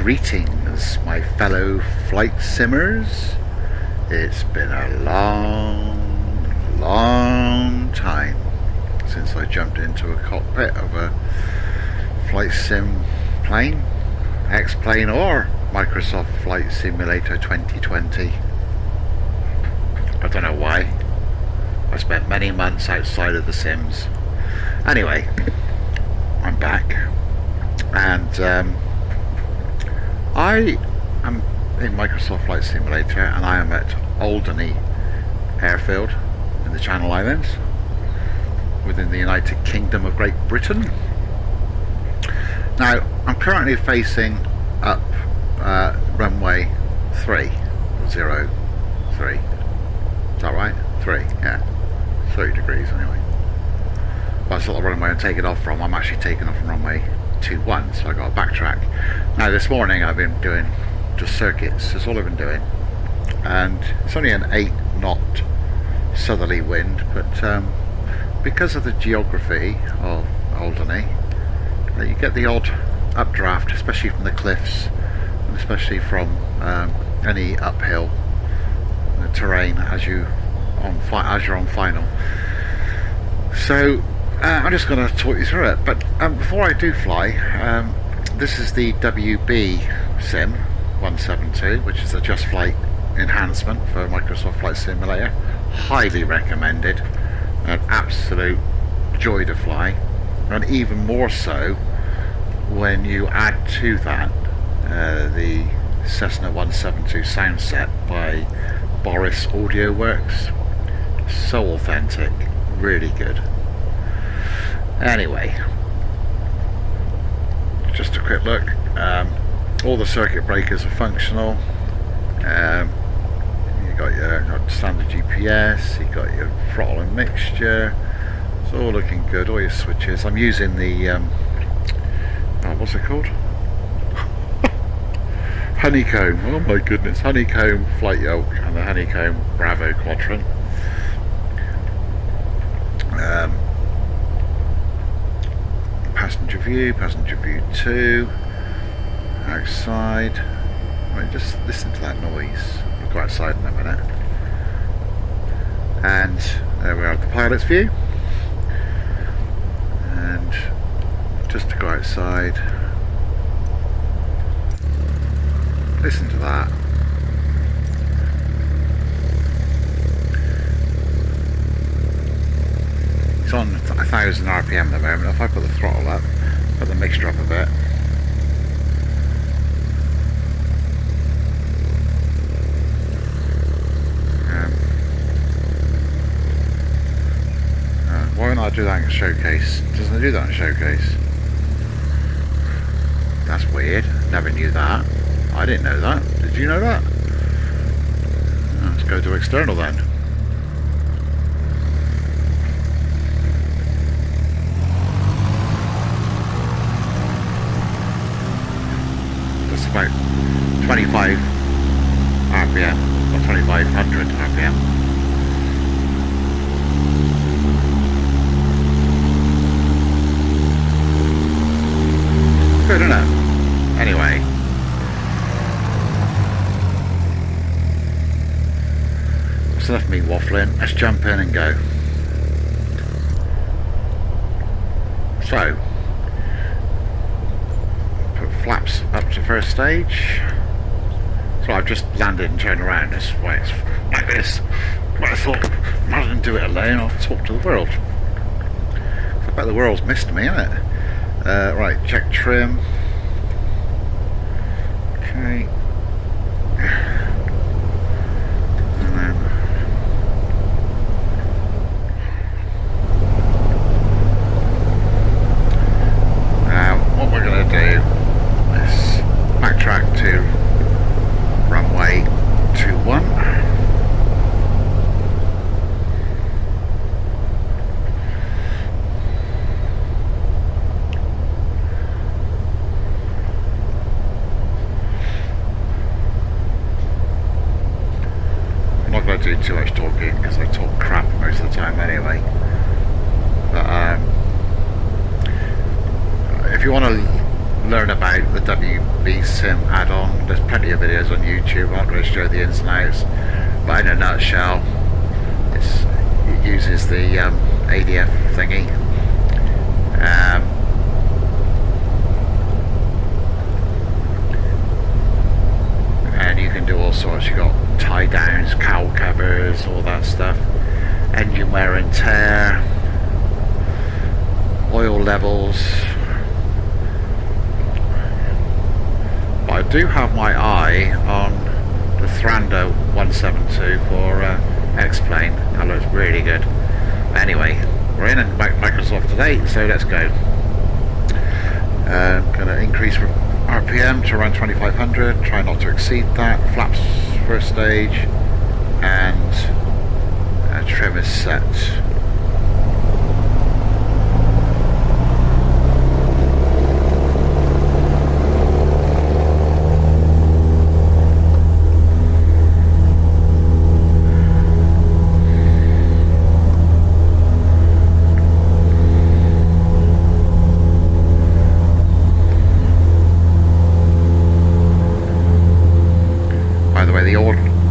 Greetings, my fellow flight simmers. It's been a long time since I jumped into a cockpit of a flight sim plane, X-Plane or Microsoft Flight Simulator 2020. I don't know why. I spent many months outside of the sims. Anyway, I'm back, and I am in Microsoft Flight Simulator, and I am at Alderney airfield in the Channel Islands within the United Kingdom of Great Britain. Now I'm currently facing up runway 303. Is that right? 3, yeah, 30 degrees anyway. Well, that's not the runway I'm taking off from. I'm actually taking off from runway 21, so I got to backtrack. Now this morning I've been doing just circuits. That's all I've been doing, and it's only an 8-knot southerly wind, but because of the geography of Alderney, you get the odd updraft, especially from the cliffs, and especially from any uphill terrain as you're on final. So I'm just going to talk you through it, but before I do fly, this is the WB Sim 172, which is a Just Flight enhancement for Microsoft Flight Simulator. Highly recommended, an absolute joy to fly, and even more so when you add to that the Cessna 172 sound set by Boris Audio Works. So authentic, really good. Anyway, just a quick look. All the circuit breakers are functional. You got your standard GPS, you got your throttle and mixture. It's all looking good. All your switches. I'm using the what's it called? Honeycomb. Oh my goodness, Honeycomb Flight Yoke and the Honeycomb Bravo Quadrant. Passenger view 2, outside. Right, just listen to that noise. We'll go outside in a minute. And there we are, the pilot's view. And just to go outside, listen to that. It's on 1,000 RPM at the moment. If I put the throttle up, put the mixture up a bit, why don't I do that in Showcase? Doesn't it do that in Showcase? That's weird. Never knew that. I didn't know that. Did you know that? Let's go to external then. That's about 25 RPM or 2500 RPM. Good, isn't it? Anyway, that's enough of me waffling. Let's jump in and go. So, put flaps up to first stage. So I've just landed and turned around. This way it's like this. But I thought, rather than do it alone, I'll talk to the world. I bet the world's missed me, isn't it? Right, check trim. Okay. And then now what we're going to do is backtrack to runway 21. Do too much talking because I talk crap most of the time anyway. But if you want to learn about the sim add-on. There's plenty of videos on YouTube. I'm not going to show the ins and outs, but in a nutshell, it uses the ADF thingy. And you can do all sorts. You got tie downs, cowl covers, all that stuff, engine wear and tear, oil levels. But I do have my eye on the Thranda 172 for X-Plane. That looks really good. Anyway, we're in Microsoft today, so let's go. Going to increase RPM to around 2500, try not to exceed that. Flaps first stage, and trim is set.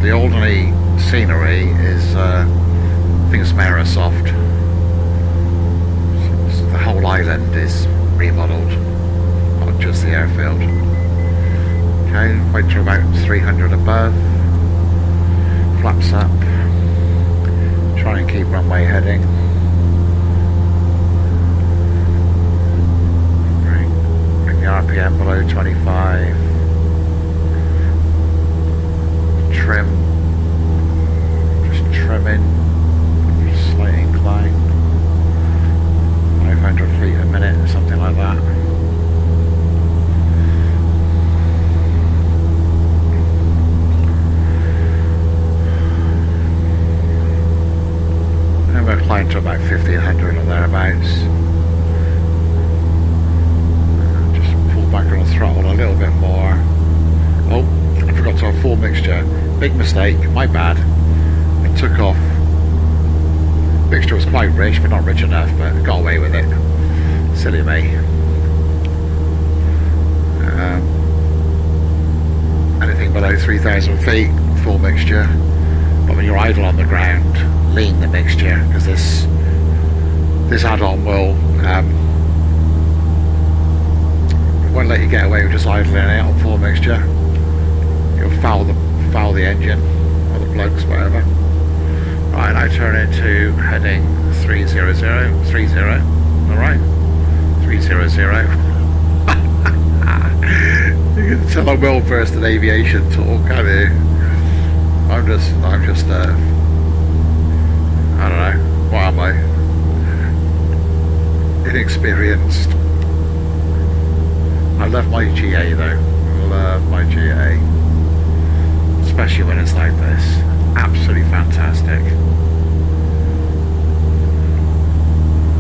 The Alderney scenery is, I think it's Microsoft. So the whole island is remodelled, not just the airfield. Okay, wait till about 300 above. Flaps up. Try and keep runway heading. Bring the RPM below 25. Trim, just trimming, slight incline, 500 feet a minute, something like that. And we're climbing to about 1500 or thereabouts. Just pull back on the throttle a little bit more. Oh, I forgot to have full mixture. Big mistake, my bad. I took off. Mixture was quite rich, but not rich enough, but I got away with it. Silly me. Anything below 3,000 feet, full mixture. But when you're idle on the ground, lean the mixture, because this add-on won't let you get away with just idling it on full mixture. You'll foul the engine, or the plugs, whatever. Right, I turn into heading 300, 30, alright? 300. You can tell I'm well versed in aviation talk, can't you? I'm just I don't know, what am I? Inexperienced. I love my GA though, I love my GA. Especially when it's like this. Absolutely fantastic.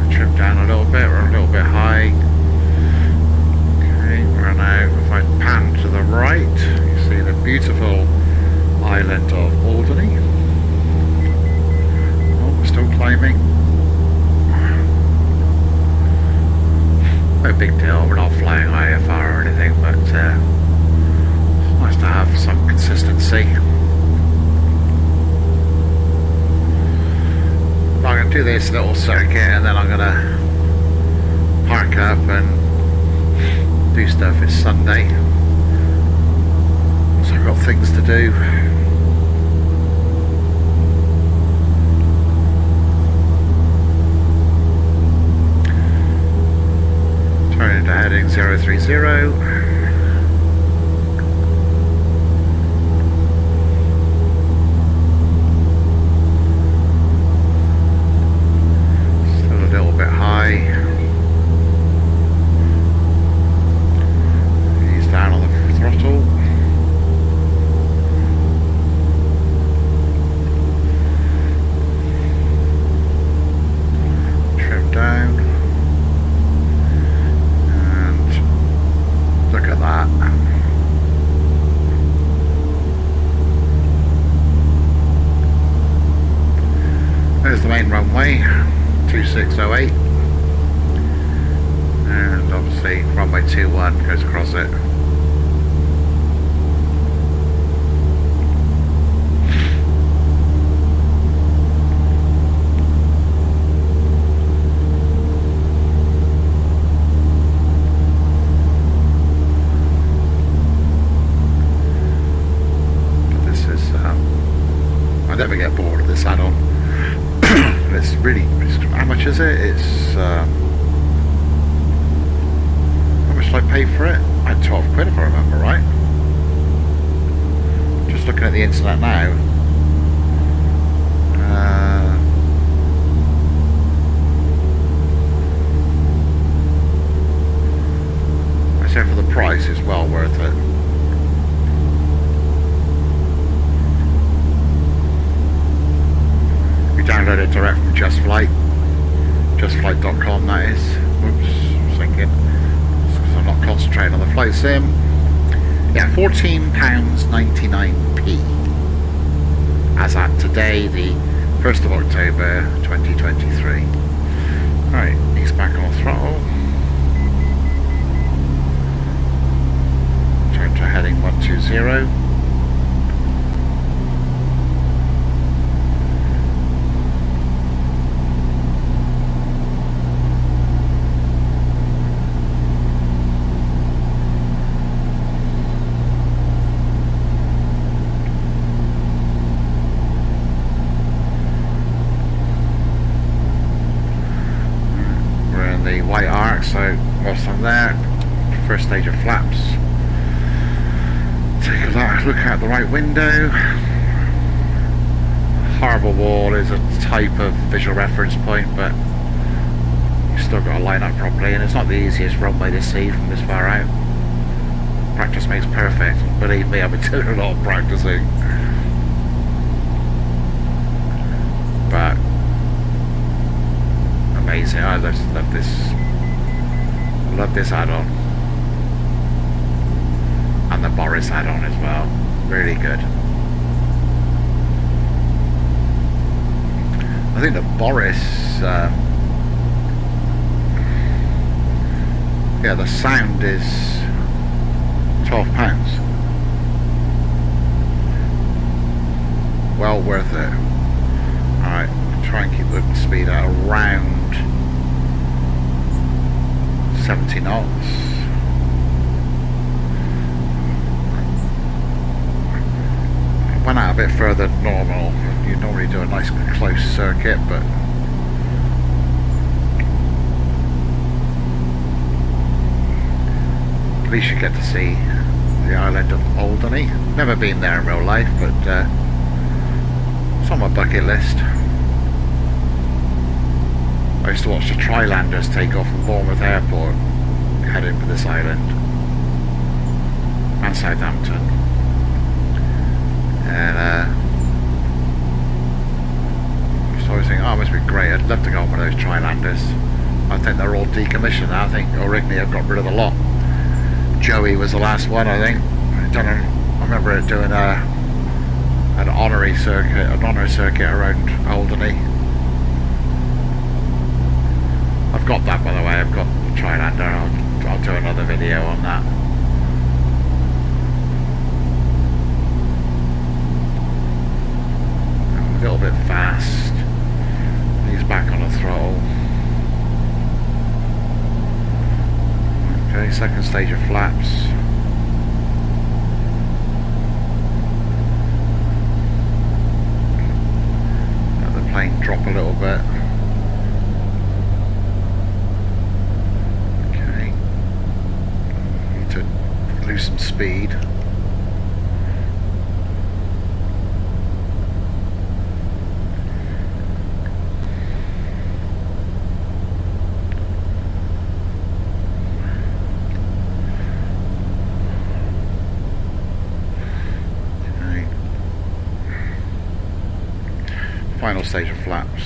Trim down a little bit, we're a little bit high. Okay, we're now, if I pan to the right, you see the beautiful island of Alderney. Oh, we're still climbing. No big deal, we're not flying IFR or anything, but it's nice to have some consistency. I'm going to do this little circuit and then I'm going to park up and do stuff. It's Sunday, so I've got things to do. Turn into heading 030. Ease down on the throttle. Trim down. And never get bored of this add-on. It's really, how much is it? It's how much did I pay for it? I had 12 quid if I remember right. Just looking at the internet now. I said for the price it's well worth it. You download it direct from justflight.com, that is. Oops, thinking. Because I'm not concentrating on the flight sim. Yeah, £14.99p. As at today, the 1st of October 2023. Right, he's back on throttle. Turn to heading 120. White arc, so whilst I'm there, first stage of flaps, take a look out the right window. Harbour wall is a type of visual reference point, but you've still got to line up properly, and it's not the easiest runway to see from this far out. Practice makes perfect. Believe me, I've been doing a lot of practicing. But amazing. I just love this add-on, and the Boris add-on as well. Really good. I think the Boris, yeah, the sound is £12. Well worth it. Alright, try and keep the speed at around 70 knots. Went out a bit further than normal. You normally do a nice close circuit, but at least you get to see the island of Alderney. Never been there in real life, but it's on my bucket list. I used to watch the Trilanders take off from Bournemouth Airport, heading for this island, and Southampton. And I used to always think, oh, it must be great. I'd love to go on one of those Trilanders. I think they're all decommissioned now. I think Alderney have got rid of the lot. Joey was the last one, I think. I remember it doing an honorary circuit, around Alderney. I've got that, by the way. I've got the Trilander. I'll do another video on that. A little bit fast. He's back on the throttle. Okay, second stage of flaps. Let the plane drop a little bit. Lose some speed. Okay. Final stage of flaps.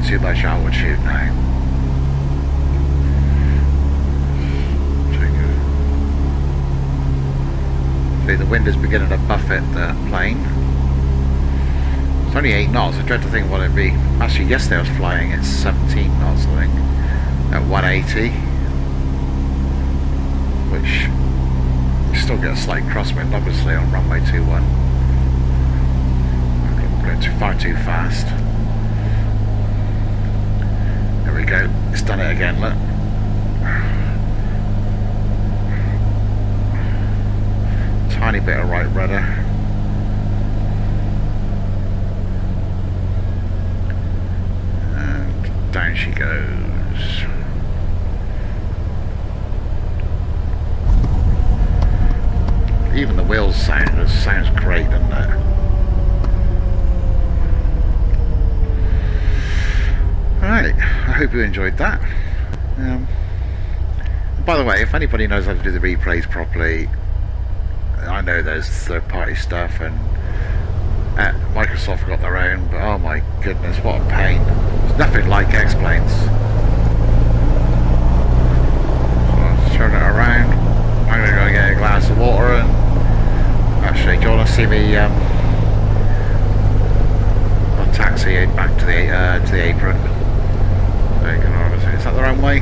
Too much altitude now. See, the wind is beginning to buffet the plane. It's only 8 knots. I dread to think what it'd be. Actually, yesterday I was flying at 17 knots, I think, at 180, which you still get a slight crosswind, obviously, on runway 21. bit far too fast. There we go. It's done it again. Look. Tiny bit of right rudder. And down she goes. Even the wheels sounds great, doesn't it? Right, I hope you enjoyed that. By the way, if anybody knows how to do the replays properly, I know there's third-party stuff, and Microsoft got their own, but oh my goodness, what a pain. It's nothing like X-Planes. So I'll turn it around. I'm going to go get a glass of water, and actually, do you want to see me I'll taxi it back to the apron. Is that the runway?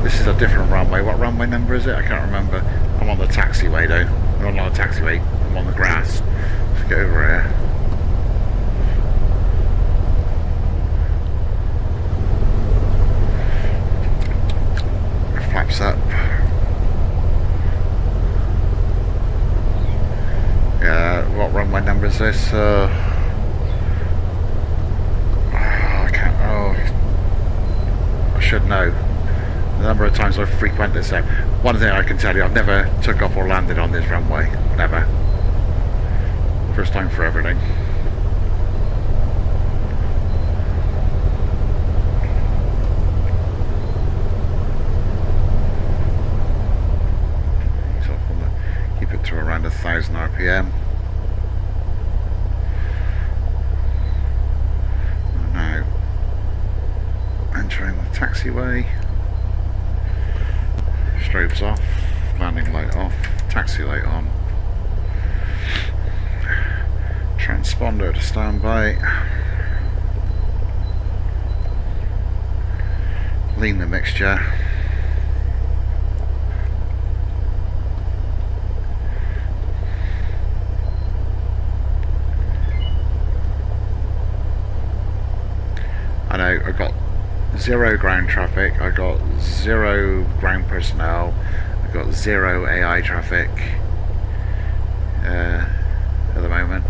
This is a different runway. What runway number is it? I can't remember. I'm on the taxiway though. I'm not on the taxiway, I'm on the grass. Let's get over here. Flaps up. Yeah, what runway number is this? I can't. Oh, I should know. The number of times I've frequented this. One thing I can tell you, I've never took off or landed on this runway. Never. First time for everything. So keep it to around 1,000 RPM. Now entering the taxiway. Strobes off, landing light off, taxi light on, transponder to standby, lean the mixture, I know I've got 0 ground traffic, I got 0 ground personnel, I got 0 AI traffic at the moment.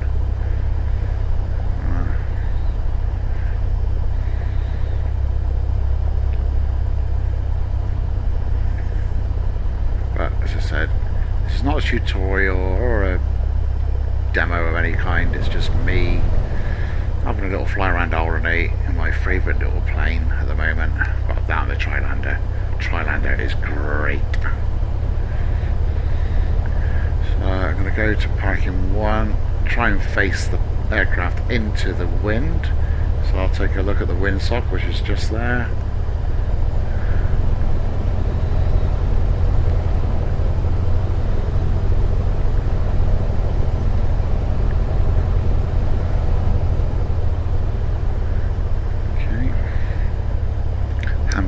But as I said, this is not a tutorial or a demo of any kind, it's just me having a little fly around Alderney in my favourite little plane at the moment. Got down the Trilander. Trilander is great. So I'm going to go to parking 1, try and face the aircraft into the wind. So I'll take a look at the windsock, which is just there.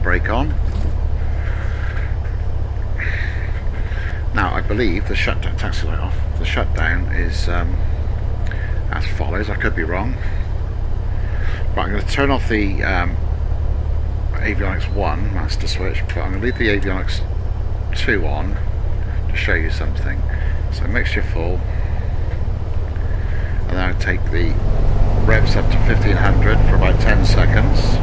Brake on. Now I believe the shutdown, taxi light off, the shutdown is as follows. I could be wrong, but I'm going to turn off the avionics 1 master switch, but I'm going to leave the avionics 2 on to show you something. So mixture full, and then I'll take the revs up to 1500 for about 10 seconds.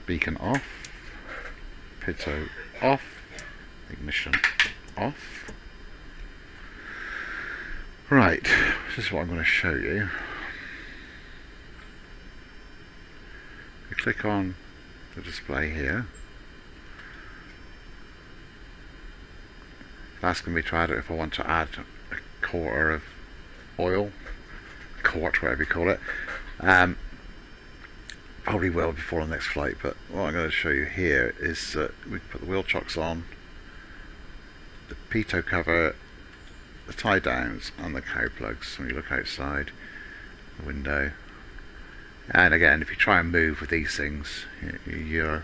Beacon off, pitot off, ignition off. Right, this is what I'm going to show you. We click on the display here. It's asking me to add it if I want to add a quarter of oil, quart, whatever you call it. Probably will before the next flight, but what I'm going to show you here is we put the wheel chocks on, the pitot cover, the tie downs and the cow plugs when you look outside the window. And again, if you try and move with these things, you're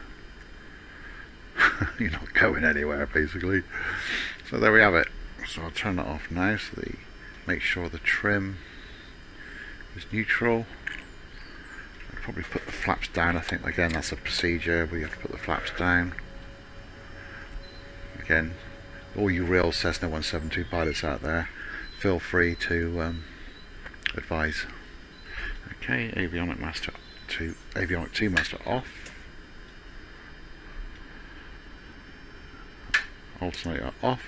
you're not going anywhere basically. So there we have it. So I'll turn that off now, so make sure the trim is neutral. I'll probably put the flaps down. I think again that's a procedure where you have to put the flaps down. Again, all you real Cessna 172 pilots out there, feel free to advise. Okay, avionic avionic 2 master off, alternator off,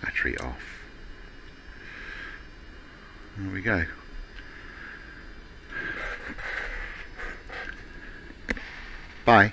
battery off. There we go. Bye.